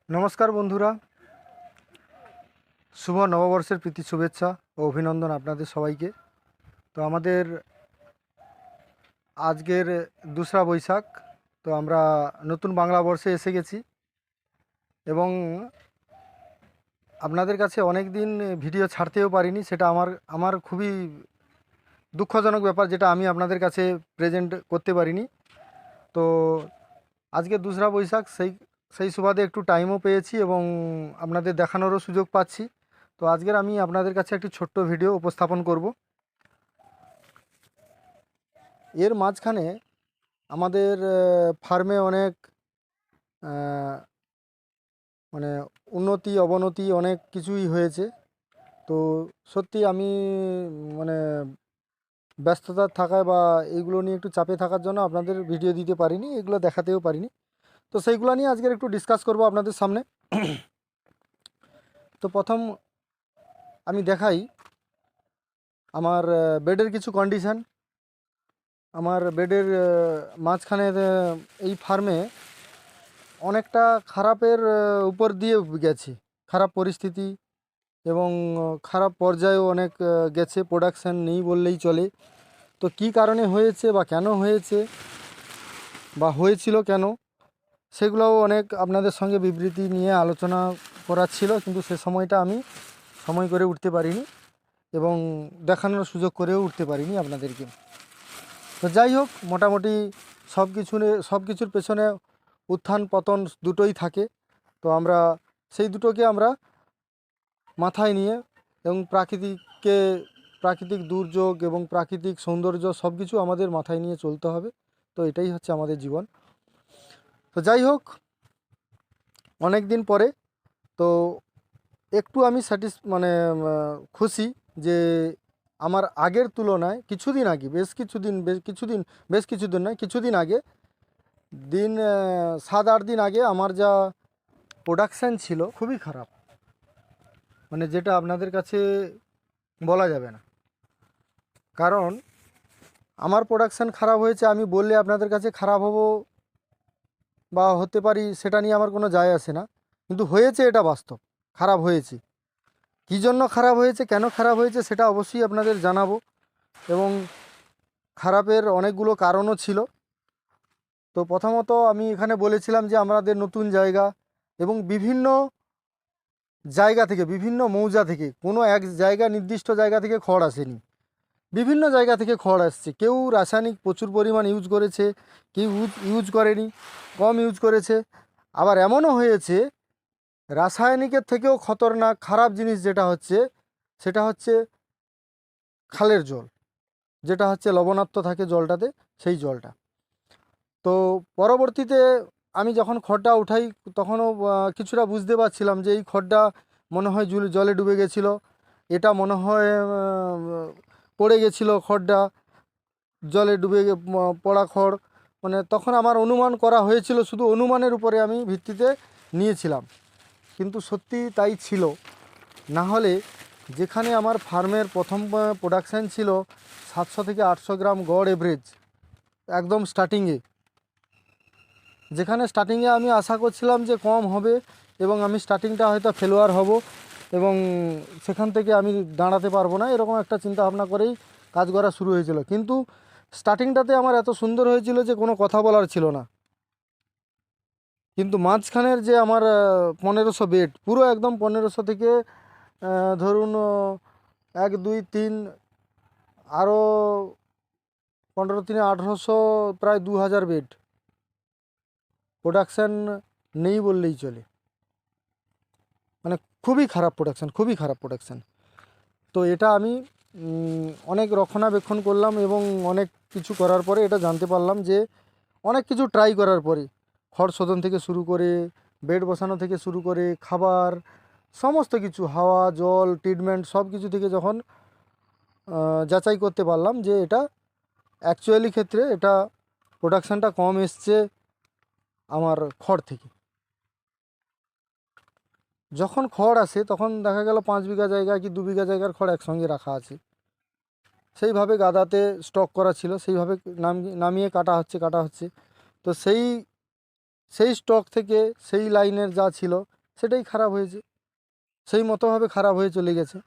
নমস্কার বন্ধুরা, শুভ নববর্ষের প্রীতি শুভেচ্ছা ও অভিনন্দন আপনাদের সবাইকে। তো আমাদের আজকের 2রা বৈশাখ। তো আমরা নতুন বাংলা বর্ষে এসে গেছি এবং আপনাদের কাছে অনেক দিন ভিডিও ছাড়তেও পারিনি। সেটা আমার খুবই দুঃখজনক ব্যাপার, যেটা আমি আপনাদের কাছে প্রেজেন্ট করতে পারিনি। তো আজকে 2রা বৈশাখ, সেই সুবাদে একটু টাইমও পেয়েছি এবং আপনাদের দেখানোরও সুযোগ পাচ্ছি। তো আজকের আমি আপনাদের কাছে একটি ছোট্ট ভিডিও উপস্থাপন করব। এর মাঝখানে আমাদের ফার্মে অনেক মানে উন্নতি অবনতি অনেক কিছুই হয়েছে। তো সত্যি আমি মানে ব্যস্ততার থাকায় বা এইগুলো নিয়ে একটু চাপে থাকার জন্য আপনাদের ভিডিও দিতে পারিনি, এগুলো দেখাতেও পারিনি। তো সেইগুলো নিয়ে আজকের একটু ডিসকাস করব আপনাদের সামনে। তো প্রথম আমি দেখাই আমার বেডের কিছু কন্ডিশান। আমার বেডের মাঝখানে এই ফার্মে অনেকটা খারাপের উপর দিয়ে গেছে, খারাপ পরিস্থিতি এবং খারাপ পর্যায়েও অনেক গেছে, প্রোডাকশান নেই বললেই চলে। তো কী কারণে হয়েছে বা কেন হয়েছে বা হয়েছিল কেন, সেগুলোও অনেক আপনাদের সঙ্গে বিবৃতি নিয়ে আলোচনা করার ছিল, কিন্তু সে সময়টা আমি সময় করে উঠতে পারিনি এবং দেখানোর সুযোগ করেও উঠতে পারিনি আপনাদেরকে। তো যাই হোক, মোটামুটি সব কিছুর পেছনে উত্থান পতন দুটোই থাকে। তো আমরা সেই দুটোকে আমরা মাথায় নিয়ে এবং প্রাকৃতিক দুর্যোগ এবং প্রাকৃতিক সৌন্দর্য সব কিছু আমাদের মাথায় নিয়ে চলতে হবে। তো এটাই হচ্ছে আমাদের জীবন। তো যাই হোক, অনেক দিন পরে তো একটু আমি খুশি যে আমার আগের তুলনায় কিছুদিন আগে, বেশ কিছুদিন নয়, কিছুদিন আগে, 7-8 দিন আগে আমার যা প্রোডাকশান ছিল খুবই খারাপ, মানে যেটা আপনাদের কাছে বলা যাবে না। কারণ আমার প্রোডাকশান খারাপ হয়েছে আমি বললে আপনাদের কাছে খারাপ হব বা হতে পারি, সেটা নিয়ে আমার কোনো যায় আসে না, কিন্তু হয়েছে, এটা বাস্তব, খারাপ হয়েছে। কী জন্য খারাপ হয়েছে, কেন খারাপ হয়েছে, সেটা অবশ্যই আপনাদের জানাবো এবং খারাপের অনেকগুলো কারণও ছিল। তো প্রথমত আমি এখানে বলেছিলাম যে আমাদের নতুন জায়গা এবং বিভিন্ন জায়গা থেকে, বিভিন্ন মৌজা থেকে, কোনো এক জায়গা নির্দিষ্ট জায়গা থেকে খড় আসেনি, বিভিন্ন জায়গা থেকে খড় আসছে। কেউ রাসায়নিক প্রচুর পরিমাণ ইউজ করেছে, কেউ ইউজ করেনি, কম ইউজ করেছে। আবার এমনও হয়েছে রাসায়নিকের থেকেও খতরনাক খারাপ জিনিস যেটা হচ্ছে, সেটা হচ্ছে খালের জল, যেটা হচ্ছে লবণাক্ত থাকে জলটাতে, সেই জলটা। তো পরবর্তীতে আমি যখন খড়টা উঠাই তখনও কিছুটা বুঝতে পারছিলাম যে এই খড়টা মনে হয় জলে ডুবে গেছিলো, এটা মনে হয় পড়ে গেছিলো খড়টা, জলে ডুবে পড়া খড়, মানে তখন আমার অনুমান করা হয়েছিল, শুধু অনুমানের উপরে আমি ভিত্তিতে নিয়েছিলাম, কিন্তু সত্যি তাই ছিল। না হলে যেখানে আমার ফার্মের প্রথম প্রোডাকশান ছিল 700 থেকে 800 গ্রাম গড় এভারেজ একদম স্টার্টিংয়ে, যেখানে স্টার্টিংয়ে আমি আশা করছিলাম যে কম হবে এবং আমি স্টার্টিংটা হয়তো ফেলোয়ার হব এবং সেখান থেকে আমি দাঁড়াতে পারবো না, এরকম একটা চিন্তা ভাবনা করেই কাজ করা শুরু হয়েছিল। কিন্তু স্টার্টিংটাতে আমার এত সুন্দর হয়েছিল যে কোনো কথা বলার ছিল না। কিন্তু মাঝখানের যে আমার 1500 বেড, পুরো একদম 1500 থেকে ধরুন 1 2 3 আরও 15 3 1800, প্রায় 2000 বেড প্রোডাকশান নেই বললেই চলে, মানে খুবই খারাপ প্রোডাকশান, খুবই খারাপ প্রোডাকশান। তো এটা আমি অনেক রক্ষণাবেক্ষণ করলাম এবং অনেক কিছু করার পরে এটা জানতে পারলাম যে অনেক কিছু ট্রাই করার পরে, খড় শোধন থেকে শুরু করে, বেড বসানো থেকে শুরু করে, খাবার, সমস্ত কিছু, হাওয়া জল ট্রিটমেন্ট সব কিছু থেকে যখন যাচাই করতে পারলাম যে এটা অ্যাকচুয়ালি ক্ষেত্রে এটা প্রোডাকশানটা কম এসছে আমার খড় থেকে। যখন খড় আসে তখন দেখা গেল 5 বিঘা জায়গা কি 2 বিঘা জায়গার খড় একসঙ্গে রাখা আছে, সেইভাবে গাদাতে স্টক করা ছিল, সেইভাবে নামিয়ে কাটা হচ্ছে। তো সেই স্টক থেকে সেই লাইনের যা ছিল সেটাই খারাপ হয়েছে, সেই মতোভাবে খারাপ হয়ে চলে গেছে,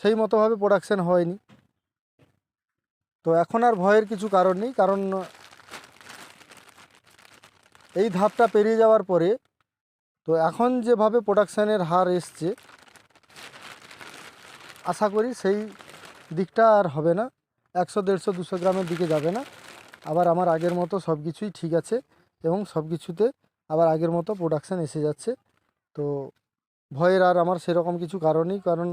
সেই মতোভাবে প্রোডাকশান হয়নি। তো এখন আর ভয়ের কিছু কারণ নেই, কারণ এই ধাপটা পেরিয়ে যাওয়ার পরে তো এখন যেভাবে প্রোডাকশানের হার এসছে, আশা করি সেই দিকটা আর হবে না, 100, 150, 200 গ্রামের দিকে যাবে না। আবার আমার আগের মতো সব কিছুই ঠিক আছে এবং সব কিছুতে আবার আগের মতো প্রোডাকশান এসে যাচ্ছে। তো ভয়ের আর আমার সেরকম কিছু কারণ নেই, কারণ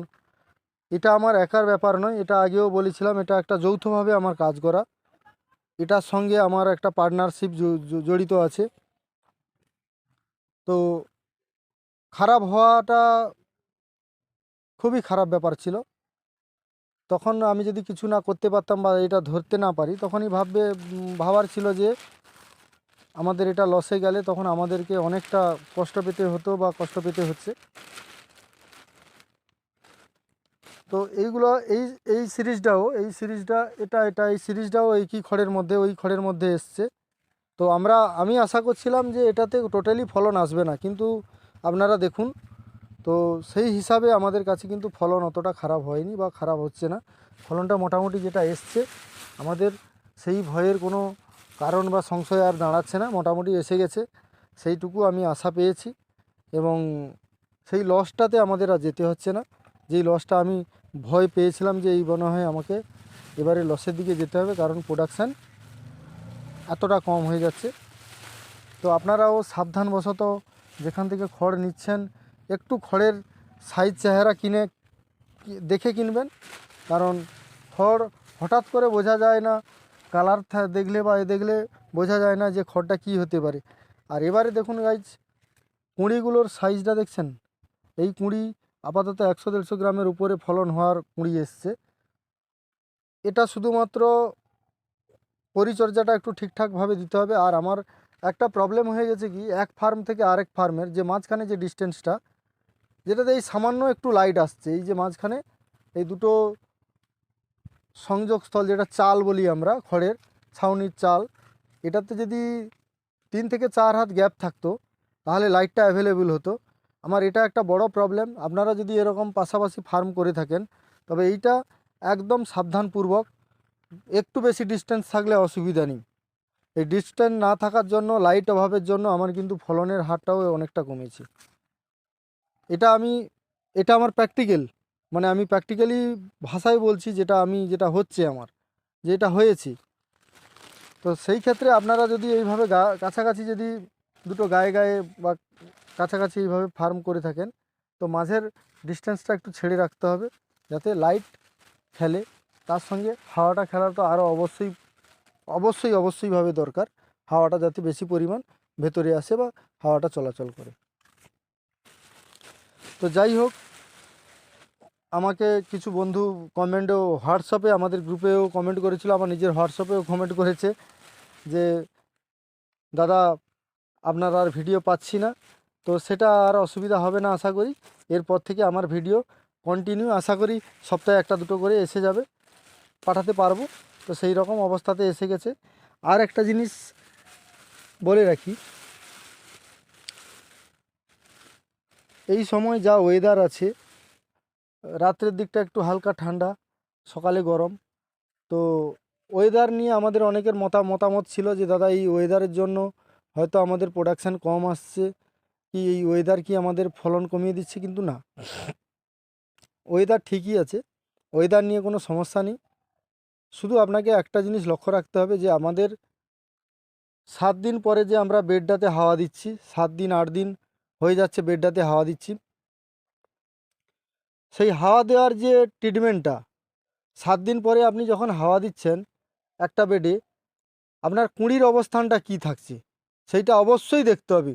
এটা আমার একার ব্যাপার নয়, এটা আগেও বলেছিলাম, এটা একটা যৌথভাবে আমার কাজ করা। এটার সঙ্গে আমার একটা পার্টনারশিপ জড়িত আছে। তো খারাপ হওয়াটা খুবই খারাপ ব্যাপার ছিল। তখন আমি যদি কিছু না করতে পারতাম বা এটা ধরতে না পারি, তখনই ভাবার ছিল যে আমাদের এটা লসে গেলে তখন আমাদেরকে অনেকটা কষ্ট পেতে হতো বা কষ্ট পেতে হচ্ছে। তো এইগুলো এই এই সিরিজটাও এই সিরিজটাও এই কি খড়ের মধ্যে ওই খড়ের মধ্যে এসছে। তো আমি আশা করছিলাম যে এটাতে টোটালি ফলন আসবে না, কিন্তু আপনারা দেখুন, তো সেই হিসাবে আমাদের কাছে কিন্তু ফলন অতটা খারাপ হয়নি বা খারাপ হচ্ছে না। ফলনটা মোটামুটি যেটা এসছে, আমাদের সেই ভয়ের কোনো কারণ বা সংশয় আর দাঁড়াচ্ছে না, মোটামুটি এসে গেছে, সেইটুকু আমি আশা পেয়েছি। এবং সেই লসটাতে আমাদের আর যেতে হচ্ছে না, যেই লসটা আমি ভয় পেয়েছিলাম যে এই মনে হয় আমাকে এবারে লসের দিকে যেতে হবে, কারণ প্রোডাকশান এতটা কম হয়ে যাচ্ছে। তো আপনারাও সাবধানবশত যেখান থেকে খড় নিচ্ছেন, একটু খড়ের সাইজ চেহারা দেখে কিনবেন, কারণ খড় হঠাৎ করে বোঝা যায় না, কালার দেখলে বা দেখলে বোঝা যায় না যে খড়টা কী হতে পারে। আর এবারে দেখুন গাইজ, কুঁড়িগুলোর সাইজটা দেখছেন, এই কুঁড়ি আপাতত 100-150 গ্রামের উপরে ফলন হওয়ার কুঁড়ি এসছে। এটা শুধুমাত্র পরিচর্যাটা একটু ঠিকঠাকভাবে দিতে হবে। আর আমার একটা প্রবলেম হয়ে গেছে কি, এক ফার্ম থেকে আরেক ফার্মের যে মাঝখানে যে ডিস্টেন্সটা, যেটাতে এই সামান্য একটু লাইট আসছে, এই যে মাঝখানে এই দুটো সংযোগস্থল, যেটা চাল বলি আমরা, খড়ের ছাউনির চাল, এটাতে যদি 3 থেকে 4 হাত গ্যাপ থাকতো তাহলে লাইটটা অ্যাভেলেবেল হতো। আমার এটা একটা বড় প্রবলেম। আপনারা যদি এরকম পাশাপাশি ফার্ম করে থাকেন, তবে এইটা একদম সাবধানপূর্বক, একটু বেশি ডিস্টেন্স থাকলে অসুবিধা নেই। এই ডিস্টেন্স না থাকার জন্য, লাইট অভাবের জন্য আমার কিন্তু ফলনের হারটাও অনেকটা কমেছে। এটা আমি এটা আমার প্র্যাকটিক্যাল, মানে আমি প্র্যাকটিক্যালি ভাষায় বলছি, যেটা হচ্ছে আমার, যেটা হয়েছে। তো সেই ক্ষেত্রে আপনারা যদি এইভাবে কাছাকাছি যদি দুটো গায়ে গায়ে বা কাছাকাছি এইভাবে ফার্ম করে থাকেন, তো মাঝের ডিস্টেন্সটা একটু ছেড়ে রাখতে হবে, যাতে লাইট খেলে। তার সঙ্গে হাওয়াটা খেলা তো আরও অবশ্যইভাবে দরকার, হাওয়াটা যাতে বেশি পরিমাণ ভেতরে আসে বা হাওয়াটা চলাচল করে। তো যাই হোক, আমাকে কিছু বন্ধু কমেন্টেও, হোয়াটসঅ্যাপে আমাদের গ্রুপেও কমেন্ট করেছিল, আমার নিজের হোয়াটসঅ্যাপেও কমেন্ট করেছে যে দাদা আপনার আর ভিডিও পাচ্ছি না। তো সেটা আর অসুবিধা হবে না আশা করি, এরপর থেকে আমার ভিডিও কন্টিনিউ আশা করি সপ্তাহে 1-2 করে এসে যাবে, পাঠাতে পারবো। তো সেই রকম অবস্থাতে এসে গেছে। আর একটা জিনিস বলে রাখি, এই সময় যা ওয়েদার আছে, রাত্রের দিকটা একটু হালকা ঠান্ডা, সকালে গরম। তো ওয়েদার নিয়ে আমাদের অনেকের মতামত ছিল যে দাদা এই ওয়েদারের জন্য হয়তো আমাদের প্রোডাকশান কম আসছে, কি এই ওয়েদার কি আমাদের ফলন কমিয়ে দিচ্ছে, কিন্তু না, ওয়েদার ঠিকই আছে, ওয়েদার নিয়ে কোনো সমস্যা নেই। শুধু আপনাকে একটা জিনিস লক্ষ্য রাখতে হবে যে আমাদের 7 দিন পরে যে আমরা বেডটাতে হাওয়া দিচ্ছি, 7 দিন 8 দিন হয়ে যাচ্ছে বেডটাতে হাওয়া দিচ্ছি, সেই হাওয়া দেওয়ার যে ট্রিটমেন্টটা, 7 দিন পরে আপনি যখন হাওয়া দিচ্ছেন একটা বেডে, আপনার কুঁড়ির অবস্থানটা কি থাকছে সেইটা অবশ্যই দেখতে হবে।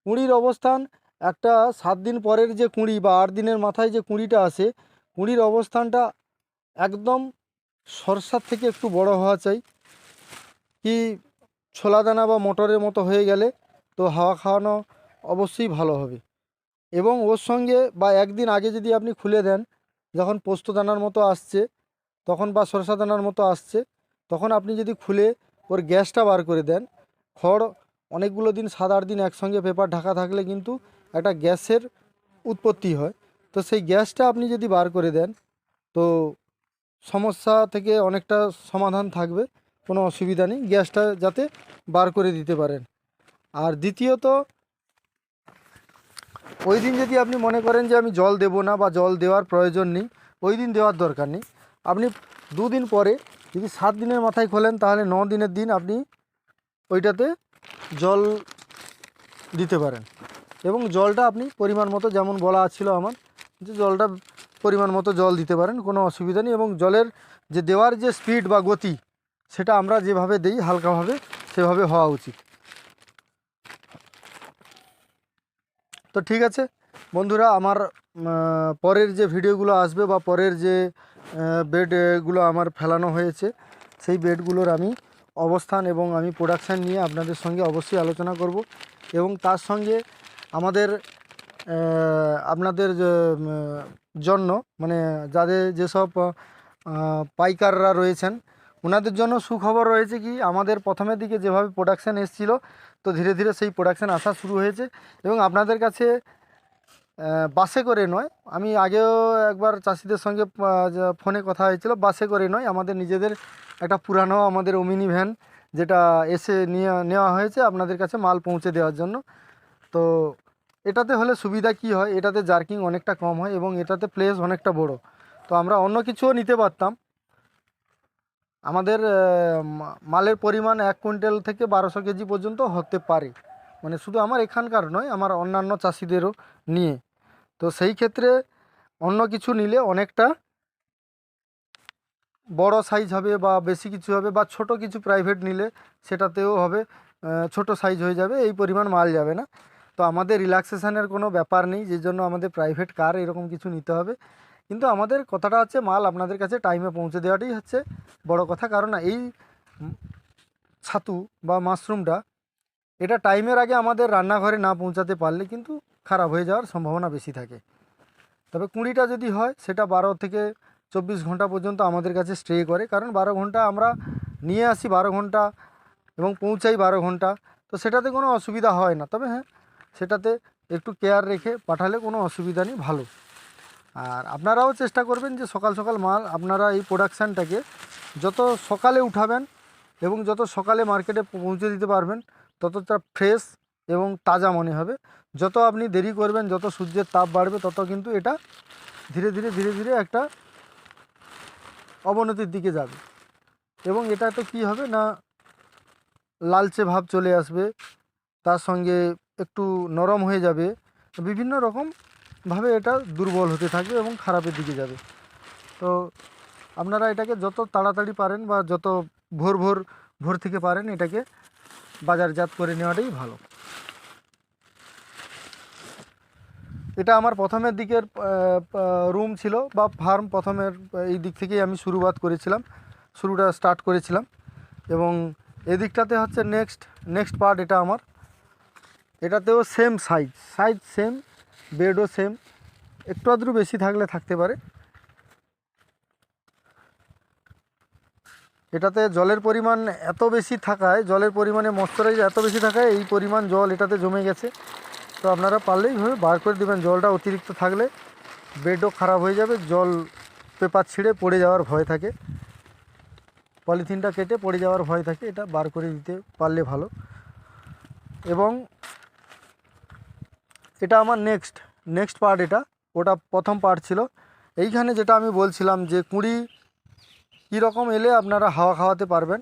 কুঁড়ির অবস্থান, একটা 7 দিন পরের যে কুঁড়ি বা 8 দিনের মাথায় যে কুঁড়িটা আসে, কুঁড়ির অবস্থানটা একদম সরষার থেকে একটু বড় হওয়া চাই, কি ছোলা দানা বা মটরের মতো হয়ে গেলে তো হাওয়া খাওয়ানো অবশ্যই ভালো হবে। এবং ওর সঙ্গে বা একদিন আগে যদি আপনি খুলে দেন, যখন পোস্ত দানার মতো আসছে তখন, বা সরষা দানার মতো আসছে, তখন আপনি যদি খুলে ওর গ্যাসটা বার করে দেন, খড় অনেকগুলো দিন 7-8 দিন একসঙ্গে পেপার ঢাকা থাকলে কিন্তু একটা গ্যাসের উৎপত্তি হয়। তো সেই গ্যাসটা আপনি যদি বার করে দেন তো সমস্যা থেকে অনেকটা সমাধান থাকবে, কোনো অসুবিধা নেই, গ্যাসটা যাতে বার করে দিতে পারেন। আর দ্বিতীয়ত, ওই দিন যদি আপনি মনে করেন যে আমি জল দেব না বা জল দেওয়ার প্রয়োজন নেই, ওই দিন দেওয়ার দরকার নেই। আপনি 2 দিন পরে যদি 7 দিনের মাথায় খোলেন তাহলে 9 দিনের দিন আপনি ওইটাতে জল দিতে পারেন। এবং জলটা আপনি পরিমাণ মতো, যেমন বলা ছিল আমার, যে জলটা পরিমাণ মতো জল দিতে পারেন, কোনো অসুবিধা নেই। এবং জলের যে দেওয়ার যে স্পিড বা গতি, সেটা আমরা যেভাবে দিই হালকাভাবে সেভাবে হওয়া উচিত। তো ঠিক আছে বন্ধুরা, আমার পরের যে ভিডিওগুলো আসবে বা পরের যে বেডগুলো আমার ফেলানো হয়েছে সেই বেডগুলোর আমি অবস্থান এবং আমি প্রোডাকশান নিয়ে আপনাদের সঙ্গে অবশ্যই আলোচনা করব। এবং তার সঙ্গে আমাদের আপনাদের জন্য, মানে যাদের যেসব পাইকাররা রয়েছেন ওনাদের জন্য সুখবর রয়েছে কি, আমাদের প্রথমের দিকে যেভাবে প্রোডাকশান এসেছিলো তো ধীরে ধীরে সেই প্রোডাকশান আসা শুরু হয়েছে। এবং আপনাদের কাছে বাসে করে নয়, আমি আগেও একবার চাষিদের সঙ্গে ফোনে কথা হয়েছিল, বাসে করে নয়, আমাদের নিজেদের একটা পুরানো আমাদের ওমিনি ভ্যান যেটা এসে নেওয়া হয়েছে আপনাদের কাছে মাল পৌঁছে দেওয়ার জন্য। তো এটাতে হলে সুবিধা কি হয়, এটাতে জার্কিং অনেকটা কম হয় এবং এটাতে প্লেস অনেকটা বড়। তো আমরা অন্য কিছুও নিতে পারতাম, আমাদের মালের পরিমাণ 1 কুইন্টাল থেকে 1200 কেজি পর্যন্ত হতে পারে, মানে শুধু আমার এখানকার নয়, আমার অন্যান্য চাষিদেরও নিয়ে। তো সেই ক্ষেত্রে অন্য কিছু নিলে অনেকটা বড় সাইজ হবে বা বেশি কিছু হবে, বা ছোট কিছু প্রাইভেট নিলে সেটাতেও হবে, ছোট সাইজ হয়ে যাবে, এই পরিমাণ মাল যাবে না। তো আমাদের রিল্যাক্সেশনের কোনো ব্যাপার নেই, যে জন্য আমাদের প্রাইভেট কার এরকম কিছু নিতে হবে। কিন্তু আমাদের কথাটা হচ্ছে মাল আপনাদের কাছে টাইমে পৌঁছে দেওয়াটাই হচ্ছে বড় কথা। কারণ এই ছাতু বা মাশরুমটা, এটা টাইমের আগে আমাদের রান্নাঘরে না পৌঁছাতে পারলে কিন্তু খারাপ হয়ে যাওয়ার সম্ভাবনা বেশি থাকে। তবে কুঁড়িটা যদি হয় সেটা 12 থেকে 24 ঘন্টা পর্যন্ত আমাদের কাছে স্টে করে, কারণ 12 ঘন্টা আমরা নিয়ে আসি 12 ঘন্টা এবং পৌঁছাই 12 ঘন্টা। তো সেটাতে কোনো অসুবিধা হয় না। তবে হ্যাঁ, সেটাতে একটু কেয়ার রেখে পাঠালে কোনো অসুবিধা নেই, ভালো। আর আপনারাও চেষ্টা করবেন যে সকাল সকাল মাল আপনারা এই প্রোডাকশানটাকে যত সকালে উঠাবেন এবং যত সকালে মার্কেটে পৌঁছে দিতে পারবেন ততটা ফ্রেশ এবং তাজা মনে হবে। যত আপনি দেরি করবেন, যত সূর্যের তাপ বাড়বে, তত কিন্তু এটা ধীরে ধীরে ধীরে ধীরে একটা অবনতির দিকে যাবে। এবং এটাতে কি হবে না, লালচে ভাব চলে আসবে, তার সঙ্গে একটু নরম হয়ে যাবে, বিভিন্ন রকমভাবে এটা দুর্বল হতে থাকবে এবং খারাপের দিকে যাবে। তো আপনারা এটাকে যত তাড়াতাড়ি পারেন বা যত ভোর থেকে পারেন এটাকে বাজারজাত করে নেওয়াটাই ভালো। এটা আমার প্রথমের দিকের রুম ছিল বা ফার্ম, প্রথমের এই দিক থেকেই আমি শুরুটা স্টার্ট করেছিলাম। এবং এদিকটাতে হচ্ছে নেক্সট পার্ট, এটা আমার, এটাতেও সেম সাইজ সেম, বেডও সেম, একটু আধটু বেশি থাকলে থাকতে পারে। এটাতে জলের পরিমাণ এত বেশি থাকায়, জলের পরিমাণে ময়েশ্চারাইজ এত বেশি থাকায় এই পরিমাণ জল এটাতে জমে গেছে। তো আপনারা পারলেই এইভাবে বার করে দেবেন, জলটা অতিরিক্ত থাকলে বেডও খারাপ হয়ে যাবে, জল পেপার ছিঁড়ে পড়ে যাওয়ার ভয় থাকে, পলিথিনটা কেটে পড়ে যাওয়ার ভয় থাকে, এটা বার করে দিতে পারলে ভালো। এবং এটা আমার নেক্সট পার্ট, ওটা প্রথম পার্ট ছিল। এইখানে যেটা আমি বলছিলাম যে কুঁড়ি কীরকম এলে আপনারা হাওয়া খাওয়াতে পারবেন,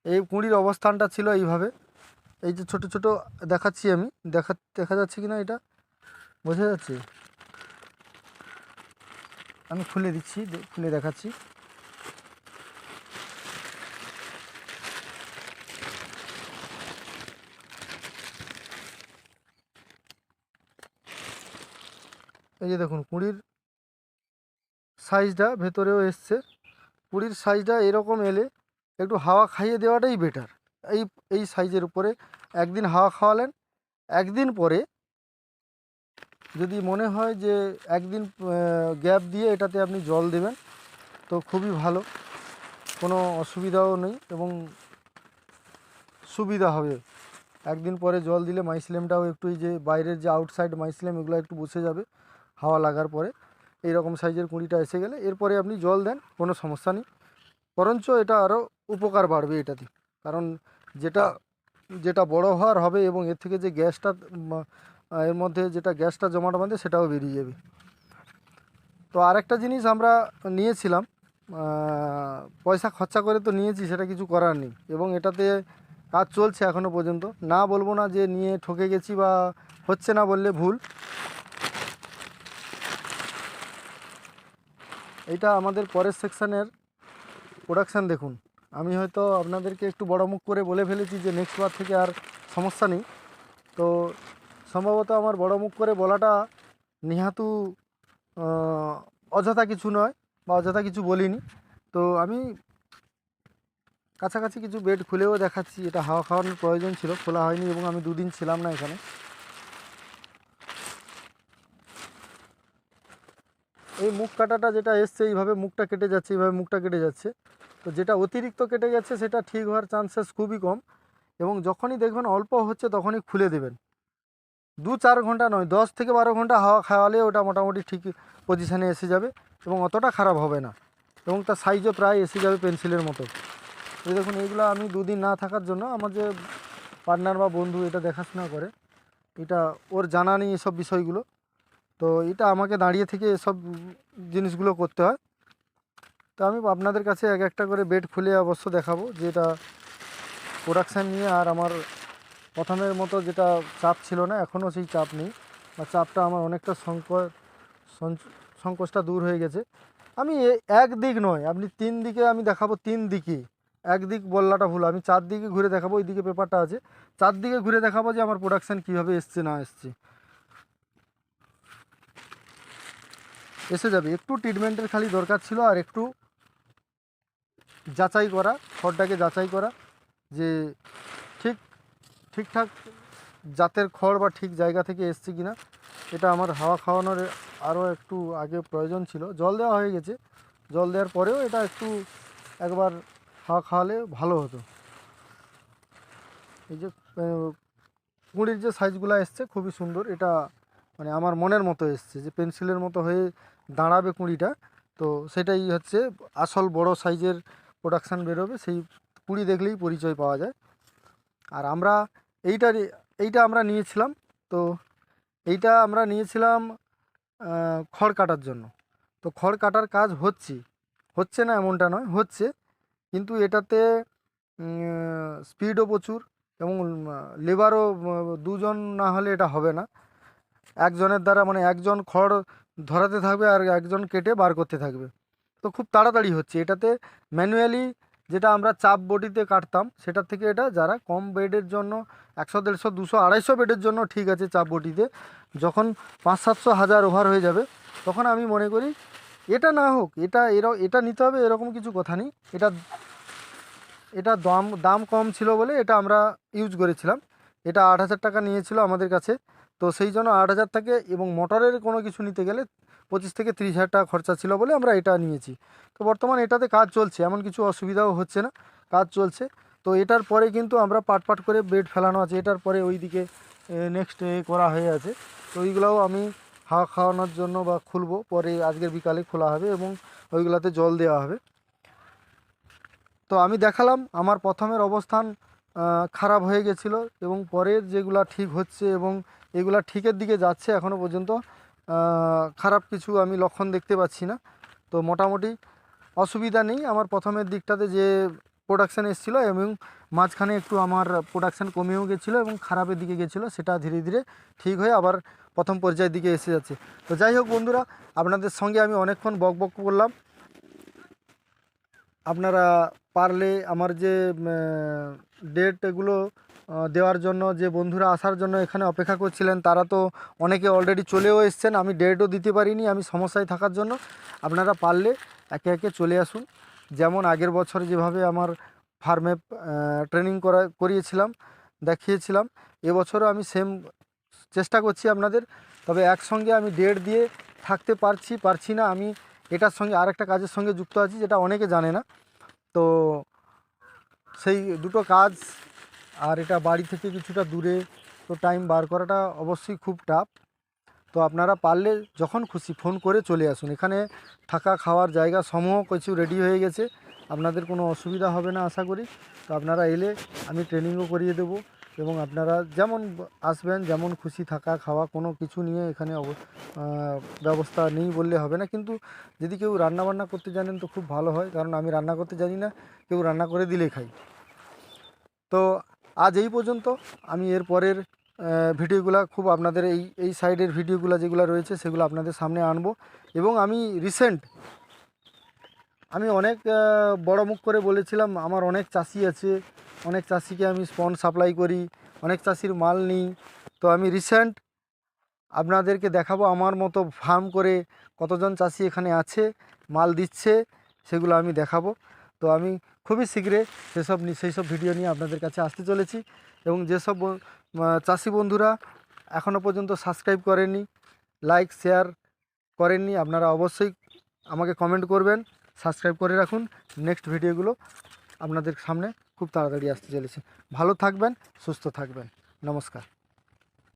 এই কুঁড়ির অবস্থানটা ছিল এইভাবে। এই যে ছোট ছোট দেখাচ্ছি আমি, দেখা যাচ্ছে কি না, এটা বোঝা যাচ্ছে, আমি খুলে দিচ্ছি, খুলে দেখাচ্ছি। এই যে দেখুন কুঁড়ির সাইজটা ভেতরেও এসছে, কুঁড়ির সাইজটা এরকম এলে একটু হাওয়া খাইয়ে দেওয়াটাই বেটার। এই সাইজের উপরে একদিন হাওয়া খাওয়ালেন, একদিন পরে যদি মনে হয় যে একদিন গ্যাপ দিয়ে এটাতে আপনি জল দেবেন তো খুবই ভালো, কোনো অসুবিধাও নেই এবং সুবিধা হবে একদিন পরে জল দিলে মাইসিলেমটাও একটু, এই যে বাইরের যে আউটসাইড মাইসিলেম এগুলো একটু বসে যাবে হাওয়া লাগার পরে। এইরকম সাইজের কুঁড়িটা এসে গেলে এরপরে আপনি জল দেন, কোনো সমস্যা নেই। বরঞ্চ এটা আরও উপকার বাড়বে এটাতে, কারণ যেটা যেটা বড় হওয়ার হবে এবং এর থেকে যে গ্যাসটা এর মধ্যে যেটা গ্যাসটা জমাট বাঁধে সেটাও বেরিয়ে যাবে। তো আরেকটা জিনিস আমরা নিয়েছিলাম, পয়সা খরচা করে তো নিয়েছি, সেটা কিছু করার নেই, এবং এটাতে কাজ চলছে এখনও পর্যন্ত। না বলবো না যে নিয়ে ঠকে গেছি বা হচ্ছে না বললে ভুল। এইটা আমাদের পরের সেকশানের প্রোডাকশান দেখুন। আমি হয়তো আপনাদেরকে একটু বড় মুখ করে বলে ফেলেছি যে নেক্সট বার থেকে আর সমস্যা নেই। তো সম্ভবত আমার বড় মুখ করে বলাটা নিহাতু অযথা কিছু নয় বা অযথা কিছু বলিনি। তো আমি কাছাকাছি কিছু বেড খুলেও দেখাচ্ছি। এটা হাওয়া খাওয়ানোর প্রয়োজন ছিল, খোলা হয়নি, এবং আমি দুদিন ছিলাম না এখানে। এই মুখ কাটাটা যেটা এসছে, এইভাবে মুখটা কেটে যাচ্ছে, এইভাবে মুখটা কেটে যাচ্ছে। তো যেটা অতিরিক্ত কেটে গেছে সেটা ঠিক হওয়ার চান্সেস খুবই কম, এবং যখনই দেখবেন অল্প হচ্ছে তখনই খুলে দেবেন। 2-4 ঘন্টা নয়, 10 থেকে 12 ঘন্টা হাওয়া খাওয়ালে ওটা মোটামুটি ঠিক পজিশানে এসে যাবে এবং অতটা খারাপ হবে না, এবং তার সাইজও প্রায় এসে যাবে পেন্সিলের মতো। এই দেখুন, এইগুলো আমি দুদিন না থাকার জন্য, আমার যে পার্টনার বা বন্ধু এটা দেখাশোনা করে, এটা ওর জানা নেই এসব বিষয়গুলো। তো এটা আমাকে দাঁড়িয়ে থেকে এসব জিনিসগুলো করতে হয়। তো আমি আপনাদের কাছে এক একটা করে বেড খুলে অবশ্য দেখাবো যে এটা প্রোডাকশান নিয়ে। আর আমার প্রথমের মতো যেটা চাপ ছিল না, এখনও সেই চাপ নেই, বা চাপটা আমার অনেকটা সংকোচটা দূর হয়ে গেছে। আমি একদিক নয়, আপনি 3 দিকে আমি দেখাবো, 3 দিকে। একদিক বললাটা ভুল, আমি 4 দিকে ঘুরে দেখাবো। ওই দিকে পেপারটা আছে, 4 দিকে ঘুরে দেখাবো যে আমার প্রোডাকশান কীভাবে এসছে না এসছে। এসে যাবে, একটু ট্রিটমেন্টের খালি দরকার ছিল, আর একটু যাচাই করা, খড়টাকে যাচাই করা যে ঠিকঠাক জাতের খড় বা ঠিক জায়গা থেকে এসছে কিনা। এটা আমার হাওয়া খাওয়ানোর আরও একটু আগে প্রয়োজন ছিল। জল দেওয়া হয়ে গেছে, জল দেওয়ার পরেও এটা একটু একবার হাওয়া খাওয়ালে ভালো হতো। এই যে কুঁড়ির যে সাইজগুলো এসছে খুবই সুন্দর, এটা মানে আমার মনের মতো এসছে, যে পেন্সিলের মতো হয়ে দাঁড়াবে কুঁড়িটা। তো সেটাই হচ্ছে আসল বড় সাইজের প্রোডাকশান বেরোবে, সেই কুঁড়ি দেখলেই পরিচয় পাওয়া যায়। আর আমরা এইটা আমরা নিয়েছিলাম। তো এইটা আমরা নিয়েছিলাম খড় কাটার জন্য। তো খড় কাটার কাজ হচ্ছে না এমনটা নয়, হচ্ছে, কিন্তু এটাতে স্পিডও প্রচুর, এবং লেবারও 2 জন না হলে এটা হবে না। একজনের দ্বারা, মানে একজন খড় ধরাতে থাকবে আর একজন কেটে বার করতে থাকবে। তো খুব তাড়াতাড়ি হচ্ছে এটাতে। ম্যানুয়ালি যেটা আমরা চাপ বটিতে কাটতাম, সেটার থেকে এটা যারা কম বেডের জন্য, 100, 150, 200, 250 বেডের জন্য ঠিক আছে চাপ বটিতে। যখন 500, 700, 1000 ওভার হয়ে যাবে, তখন আমি মনে করি এটা না হোক, এটা নিতে হবে, এরকম কিছু কথা নেই। এটা দাম কম ছিল বলে এটা আমরা ইউজ করেছিলাম। এটা 8,000 টাকা নিয়েছিল আমাদের কাছে। তো সেই জন্য 8,000 থেকে, এবং মোটরের কোনো কিছু নিতে গেলে 25 থেকে 30,000 টাকা খরচা ছিল বলে আমরা এটা নিয়েছি। তো বর্তমানে এটাতে কাজ চলছে, এমন কিছু অসুবিধাও হচ্ছে না, কাজ চলছে। তো এটার পরে কিন্তু আমরা পাট করে বেড ফেলানো আছে, এটার পরে ওই দিকে নেক্সট করা হয়ে আছে। তো ওইগুলোও আমি হাওয়া খাওয়ানোর জন্য বা খুলবো পরে, আজকের বিকালে খোলা হবে এবং ওইগুলোতে জল দেওয়া হবে। তো আমি দেখালাম আমার প্রথমের অবস্থান খারাপ হয়ে গেছিলো, এবং পরের যেগুলা ঠিক হচ্ছে এবং এগুলা ঠিকের দিকে যাচ্ছে। এখনও পর্যন্ত খারাপ কিছু আমি লক্ষণ দেখতে পাচ্ছি না। তো মোটামুটি অসুবিধা নেই। আমার প্রথমের দিকটাতে যে প্রোডাকশান এসেছিলো এবং মাঝখানে একটু আমার প্রোডাকশান কমেও গেছিলো এবং খারাপের দিকে গেছিলো, সেটা ধীরে ধীরে ঠিক হয়ে আবার প্রথম পর্যায়ের দিকে এসে যাচ্ছে। তো যাই হোক বন্ধুরা, আপনাদের সঙ্গে আমি অনেকক্ষণ বক করলাম। আপনারা পারলে আমার যে ডেট এগুলো দেওয়ার জন্য, যে বন্ধুরা আসার জন্য এখানে অপেক্ষা করছিলেন, তারা তো অনেকে অলরেডি চলেও এসছেন। আমি ডেটও দিতে পারিনি, আমি সমস্যায় থাকার জন্য। আপনারা পারলে একে একে চলে আসুন। যেমন আগের বছর যেভাবে আমার ফার্মে ট্রেনিং করিয়েছিলাম, দেখিয়েছিলাম, এবছরও আমি সেম চেষ্টা করছি আপনাদের। তবে একসঙ্গে আমি ডেট দিয়ে থাকতে পারছি না। আমি এটার সঙ্গে আরেকটা কাজের সঙ্গে যুক্ত আছি, যেটা অনেকে জানে না। তো সেই দুটো কাজ আর এটা বাড়ি থেকে কিছুটা দূরে, তো টাইম বার করাটা অবশ্যই খুব টাফ। তো আপনারা পারলে যখন খুশি ফোন করে চলে আসুন। এখানে থাকা খাওয়ার জায়গা সমূহ কিছু রেডি হয়ে গেছে, আপনাদের কোনো অসুবিধা হবে না আশা করি। তো আপনারা এলে আমি ট্রেনিংও করিয়ে দেবো, এবং আপনারা যেমন আসবেন, যেমন খুশি থাকা খাওয়া কোনো কিছু নিয়ে এখানে ব্যবস্থা নেই বললে হবে না। কিন্তু যদি কেউ রান্নাবান্না করতে জানেন তো খুব ভালো হয়, কারণ আমি রান্না করতে জানি না, কেউ রান্না করে দিলে খাই। তো আজ এই পর্যন্ত। আমি এর পরের ভিডিওগুলো খুব আপনাদের এই সাইডের ভিডিওগুলো যেগুলো রয়েছে সেগুলো আপনাদের সামনে আনবো। এবং আমি আমি অনেক বড় মুখ করে বলেছিলাম আমার অনেক চাষি আছে, অনেক চাষিকে আমি স্পন সাপ্লাই করি, অনেক চাষির মাল নিই। তো আমি রিসেন্ট আপনাদেরকে দেখাবো আমার মতো ফার্ম করে কতজন চাষি এখানে আছে, মাল দিচ্ছে, সেগুলো আমি দেখাবো। তো আমি খুবই শীঘ্রই সেই সব ভিডিও নিয়ে আপনাদের কাছে আসতে চলেছি। এবং যেসব চাষি বন্ধুরা এখনও পর্যন্ত সাবস্ক্রাইব করেননি, লাইক শেয়ার করেননি, আপনারা অবশ্যই আমাকে কমেন্ট করবেন, সাবস্ক্রাইব করে রাখুন। নেক্সট ভিডিওগুলো আপনাদের সামনে খুব তাড়াতাড়ি আসতে চলেছে। ভালো থাকবেন, সুস্থ থাকবেন। নমস্কার।